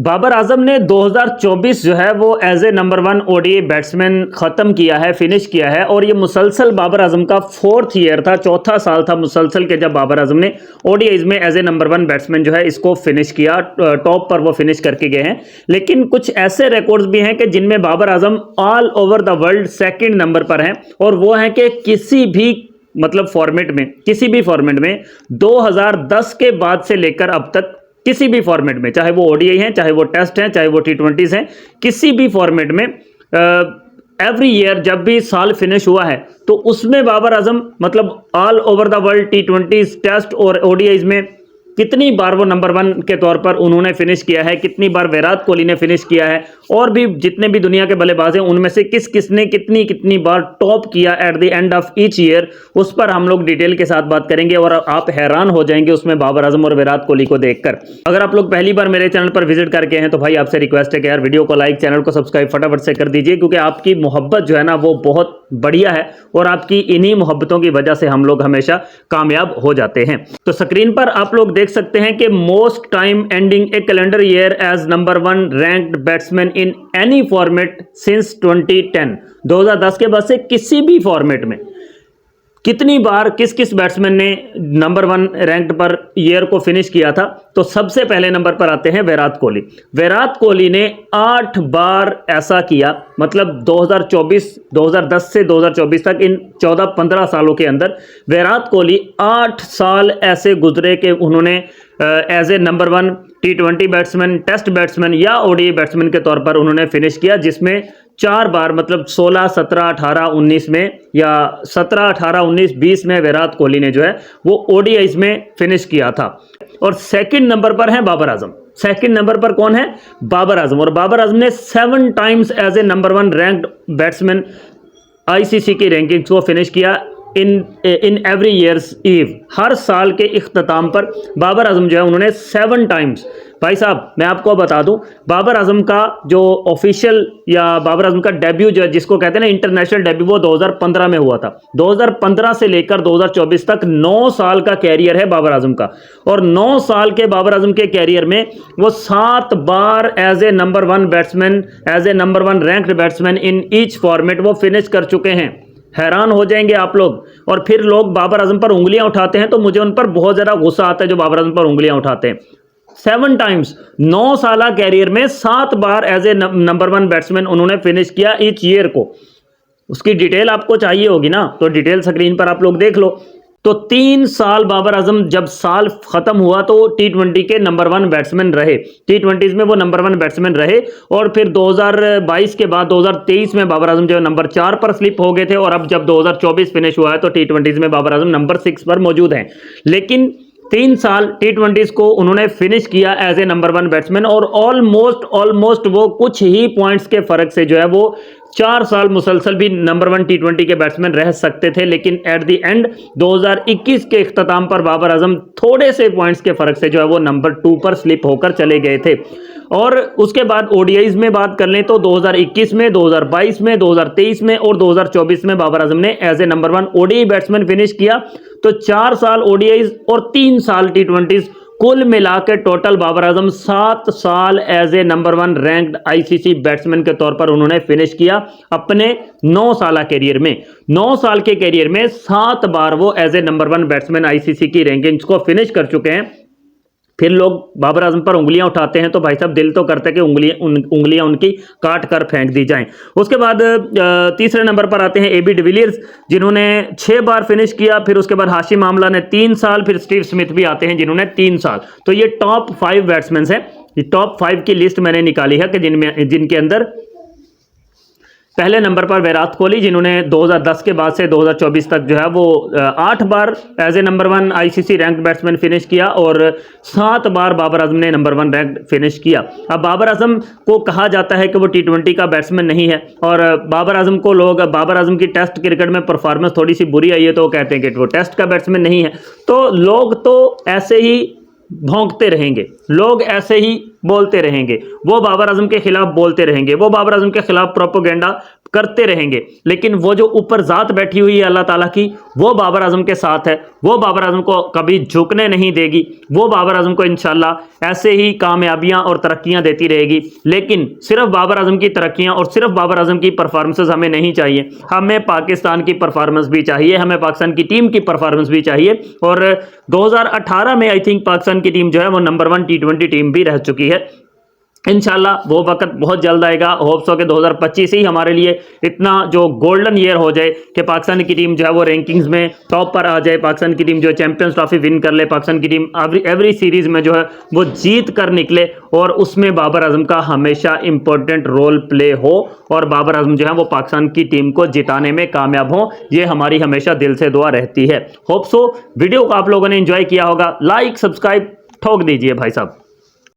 बाबर आजम ने 2024 जो है वो as a number 1 ODI batsman ख़त्म किया है, फिनिश किया है। और ये मुसलसल बाबर आजम का 4th ईयर था, चौथा साल था मुसलसल के जब बाबर आजम ने ओडीआईज में एज ए नंबर 1 बैट्समैन जो है इसको फिनिश किया, टॉप पर वो फिनिश करके गए हैं। लेकिन कुछ ऐसे रिकॉर्ड्स भी हैं कि जिनमें Babar Azam all over the world 2nd number पर हैं, और वो हैं कि किसी भी फॉर्मेट में, किसी भी फॉर्मेट में 2010 के बाद से लेकर अब तक किसी भी फॉर्मेट में, चाहे वो ओडीआई हैं, चाहे वो टेस्ट हैं, चाहे वो टी20s हैं, किसी भी फॉर्मेट में एवरी ईयर जब भी साल फिनिश हुआ है तो उसमें Babar Azam all over the world टी20s, टेस्ट और ओडीआईज में कितनी बार वो नंबर 1 के तौर पर उन्होंने फिनिश किया है, कितनी बार विराट कोहली ने फिनिश किया है, और भी जितने भी दुनिया के बल्लेबाज हैं उनमें से किस किसने कितनी कितनी बार टॉप किया at the end of each year, उस पर हम लोग डिटेल के साथ बात करेंगे। और आप हैरान हो जाएंगे उसमें बाबर आजम और विराट कोहली को देखकर। अगर आप लोग पहली बार मेरे चैनल पर विजिट करके हैं तो भाई आपसे रिक्वेस्ट है कि यार वीडियो को लाइक, चैनल को सब्सक्राइब फटाफट से कर दीजिए, क्योंकि आपकी मोहब्बत जो है ना वो बहुत बढ़िया है, और आपकी इन्हीं मोहब्बतों की वजह से हम लोग हमेशा कामयाब हो जाते हैं। तो स्क्रीन पर आप लोग देख सकते हैं कि most time ending a calendar year as number 1 ranked batsman in any format since 2010। 2010 के बाद से किसी भी फॉर्मेट में कितनी बार किस किस बैट्समैन ने नंबर 1 रैंक्ड पर ईयर को फिनिश किया था, तो सबसे पहले नंबर पर आते हैं विराट कोहली। विराट कोहली ने 8 बार ऐसा किया, 2010 से 2024 तक इन 14-15 सालों के अंदर विराट कोहली 8 साल ऐसे गुजरे कि उन्होंने एज ए नंबर 1 टी20 बैट्समैन, टेस्ट बैट्समैन या ओडीआई बैट्समैन के तौर पर उन्होंने फिनिश किया, जिसमें 4 बार 16, 17, 18, 19 में, या 17, 18, 19, 20 में विराट कोहली ने जो है वो ओडीआईज में फिनिश किया था। और 2nd नंबर पर है बाबर आजम। 2nd नंबर पर कौन है? बाबर आजम। और बाबर आजम ने 7 times as a number 1 ranked batsman ICC की रैंकिंग्स को फिनिश किया इन एवरी ईयर्स ईव। हर साल के इख्तिताम पर बाबर आजम जो है उन्होंने 7 टाइम्स। भाई साहब मैं आपको बता दूं, बाबर आजम का जो ऑफिशियल या बाबर आजम का डेब्यू जो है, जिसको कहते हैं ना इंटरनेशनल डेब्यू, वो 2015 में हुआ था। 2015 से लेकर 2024 तक 9 साल का कैरियर है बाबर आजम का, और 9 साल के बाबर आजम के कैरियर में वो 7 बार as a number 1 batsman, as a number 1 ranked batsman in each format वो फिनिश कर चुके हैं। हैरान हो जाएंगे आप लोग। और फिर लोग बाबर आजम पर उंगलियां उठाते हैं, तो मुझे उन पर बहुत ज़्यादा गुस्सा आता है जो बाबर आजम पर उंगलियां उठाते हैं। 7 टाइम्स 9 साल कैरियर में 7 बार एज ए नंबर 1 बैट्समैन उन्होंने फिनिश किया ईच ईयर को। उसकी डिटेल आपको चाहिए होगी ना, तो डिटेल स्क्रीन पर आप लोग देख लो। तो 3 साल बाबर आजम जब साल खत्म हुआ तो टी20 के नंबर 1 बैट्समैन रहे, टी20s में वो नंबर 1 बैट्समैन रहे। और फिर 2022 के बाद 2023 में बाबर आजम जो है नंबर 4 पर स्लिप हो गए थे, और अब जब 2024 फिनिश हुआ है तो टी20s में बाबर आजम नंबर 6 पर मौजूद हैं। लेकिन 3 साल टी20s को उन्होंने फिनिश किया एज ए नंबर 1 बैट्समैन, और ऑलमोस्ट वो कुछ ही पॉइंट्स के फर्क से जो है वो 4 साल मुसलसल भी नंबर 1 टी20 के बैट्समैन रह सकते थे। लेकिन एट द एंड 2021 के इख्तिताम पर बाबर आजम थोड़े से पॉइंट्स के फर्क से जो है वो नंबर 2 पर स्लिप होकर चले गए थे। और उसके बाद ओडीआईज में बात कर लें तो 2021 में, 2022 में, 2023 में और 2024 में बाबर आजम ने as a number 1 ODI batsman finish किया। तो 4 साल ओडीआईज और 3 साल टी20s, कुल मिलाकर टोटल बाबर आजम 7 साल as a number 1 ranked ICC batsman के तौर पर उन्होंने फिनिश किया अपने 9 साल कैरियर में। 9 साल के कैरियर में 7 बार वो as a number 1 batsman ICC की रैंकिंग्स को फिनिश कर चुके हैं। फिर लोग बाबर आजम पर उंगलियां उठाते हैं, तो भाई साहब दिल तो करता है कि उंगलियां उनकी काट कर फेंक दी जाएं। उसके बाद तीसरे नंबर पर आते हैं एबी डिविलियर्स, जिन्होंने 6 बार फिनिश किया। फिर उसके बाद हाशिम आमला ने 3 साल, फिर स्टीव स्मिथ भी आते हैं जिन्होंने 3 साल। तो ये टॉप 5 बैट्समैन हैं। ये टॉप 5 की लिस्ट मैंने निकाली है कि जिनके अंदर पहले नंबर पर विराट कोहली, जिन्होंने 2010 के बाद से 2024 तक जो है वो 8 बार as a number 1 ICC ranked batsman finish किया, और 7 बार बाबर आजम ने नंबर 1 रैंक्ड फिनिश किया। अब बाबर आजम को कहा जाता है कि वो टी20 का बैट्समैन नहीं है, और बाबर आजम को लोग, बाबर आजम की टेस्ट क्रिकेट में परफॉर्मेंस थोड़ी सी बुरी आई है तो वो कहते हैं कि वो टेस्ट का बैट्समैन नहीं है। तो लोग तो ऐसे ही भौंकते रहेंगे, लोग ऐसे ही बोलते रहेंगे, वो बाबर आजम के खिलाफ बोलते रहेंगे, वो बाबर आजम के खिलाफ प्रोपोगेंडा करते रहेंगे, लेकिन वो जो ऊपर ज़ात बैठी हुई है अल्लाह ताला की, वो बाबर आजम के साथ है। वो बाबर आजम को कभी झुकने नहीं देगी। वो बाबर आजम को इंशाल्लाह ऐसे ही कामयाबियां और तरक्कियां देती रहेगी। लेकिन सिर्फ बाबर आजम की तरक्कियां और सिर्फ बाबर आजम की परफॉर्मेंसेस हमें नहीं चाहिए, हमें पाकिस्तान की परफॉर्मेंस भी चाहिए, हमें पाकिस्तान की टीम की परफॉर्मेंस भी चाहिए। और 2018 में आई थिंक पाकिस्तान की टीम जो है वो नंबर 1 T20 टीम भी रह चुकी है। इंशाल्लाह वो वक्त बहुत जल्द आएगा। होप्स हो कि 2025 ही हमारे लिए इतना जो गोल्डन ईयर हो जाए कि पाकिस्तान की टीम जो है वो रैंकिंग्स में टॉप पर आ जाए, पाकिस्तान की टीम जो है चैंपियंस ट्रॉफी विन कर ले, पाकिस्तान की टीम एवरी सीरीज में जो है वो जीत कर निकले और उसमें बाबर आजम का हमेशा इंपॉर्टेंट रोल प्ले हो और बाबर आजम जो है वो पाकिस्तान की टीम को जिताने में कामयाब हो। ये हमारी हमेशा दिल से दुआ रहती है। होप्स हो वीडियो को आप लोगों ने एंजॉय किया होगा। लाइक सब्सक्राइब ठोक दीजिए भाई साहब।